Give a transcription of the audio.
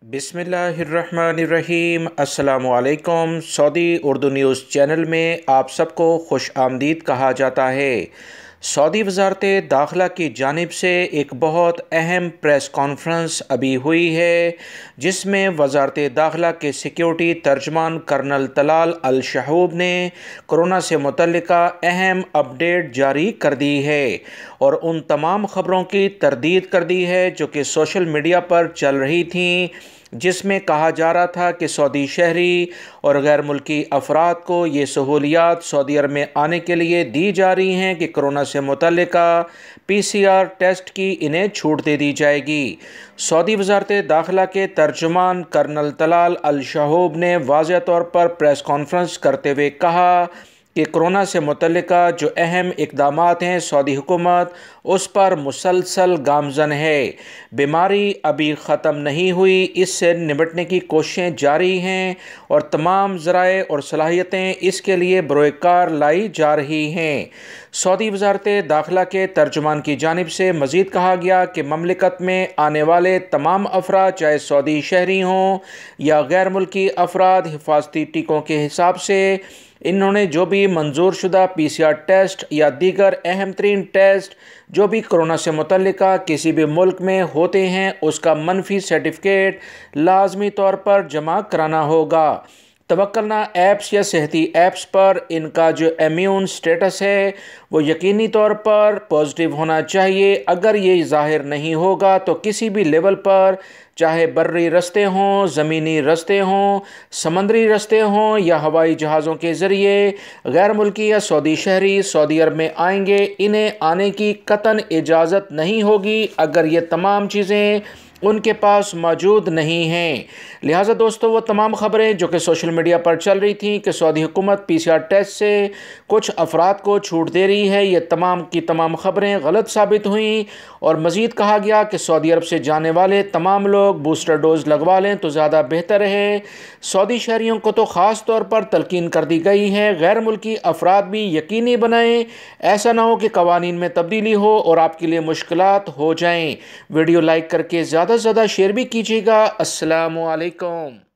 बिस्मिल्लाहिर्रहमानिर्रहीम। अस्सलामुअलैकुम। Saudi Urdu news channel में आप सबको खुश आमदीद कहा जाता है। सऊदी वज़ारत दाखिला की जानिब से एक बहुत अहम प्रेस कॉन्फ्रेंस अभी हुई है, जिसमें वज़ारत दाखिला के सिक्योरिटी तर्जमान कर्नल तलाल अल शहूब ने कोरोना से मुतल्लिका अहम अपडेट जारी कर दी है और उन तमाम ख़बरों की तरदीद कर दी है जो कि सोशल मीडिया पर चल रही थीं, जिसमें कहा जा रहा था कि सऊदी शहरी और गैर मुल्की अफराद को ये सहूलियात सऊदी अरब में आने के लिए दी जा रही हैं कि कोरोना से मुतल्लिका PCR टेस्ट की इन्हें छूट दे दी जाएगी। सऊदी वज़ारत दाखिला के तर्जुमान कर्नल तलाल अल शहूब ने वाज़ेह तौर पर प्रेस कॉन्फ्रेंस करते हुए कहा कि कोरोना से मुतल्लिका जो अहम इक़दामात हैं सऊदी हुकूमत उस पर मुसलसल गामज़न है। बीमारी अभी ख़त्म नहीं हुई, इससे निपटने की कोशिशें जारी हैं और तमाम ज़राए और सलाहियतें इसके लिए बरोकार लाई जा रही हैं। सऊदी वज़ारत दाखिला के तर्जुमान की जानिब से मज़ीद कहा गया कि ममलिकत में आने वाले तमाम अफराद चाहे सऊदी शहरी हों या गैर मुल्की अफराद हिफाजती टीकों के हिसाब से इन्होंने जो भी मंजूर शुदा PCR टेस्ट या दीगर अहम तरीन टेस्ट जो भी कोरोना से मुतल्लिका किसी भी मुल्क में होते हैं उसका मनफी सर्टिफिकेट लाजमी तौर पर जमा कराना होगा। तवक्कलना ऐप्स या सेहती ऐप्स पर इनका जो इम्यून स्टेटस है वो यकीनी तौर पर पॉजिटिव होना चाहिए। अगर ये ज़ाहिर नहीं होगा तो किसी भी लेवल पर, चाहे बर्री रस्ते हों, ज़मीनी रस्ते हों, समंदरी रस्ते हों या हवाई जहाज़ों के ज़रिए, गैर मुल्की या सऊदी शहरी सऊदी अरब में आएंगे, इन्हें आने की कतन इजाज़त नहीं होगी अगर ये तमाम चीज़ें उनके पास मौजूद नहीं हैं। लिहाजा दोस्तों, वो तमाम ख़बरें जो कि सोशल मीडिया पर चल रही थी कि सऊदी हुकूमत PCR टेस्ट से कुछ अफराद को छूट दे रही है, ये तमाम की तमाम ख़बरें गलत साबित हुई और मज़ीद कहा गया कि सऊदी अरब से जाने वाले तमाम लोग बूस्टर डोज लगवा लें तो ज़्यादा बेहतर है। सऊदी शहरियों को तो ख़ास तौर पर तलकीन कर दी गई है, गैर मुल्की अफराद भी यकीनी बनाएँ, ऐसा ना हो कि कवानीन में तब्दीली हो और आपके लिए मुश्किलात हो जाएँ। वीडियो लाइक करके ज़्यादा से ज़्यादा शेयर भी कीजिएगा। अस्सलामु अलैकुम।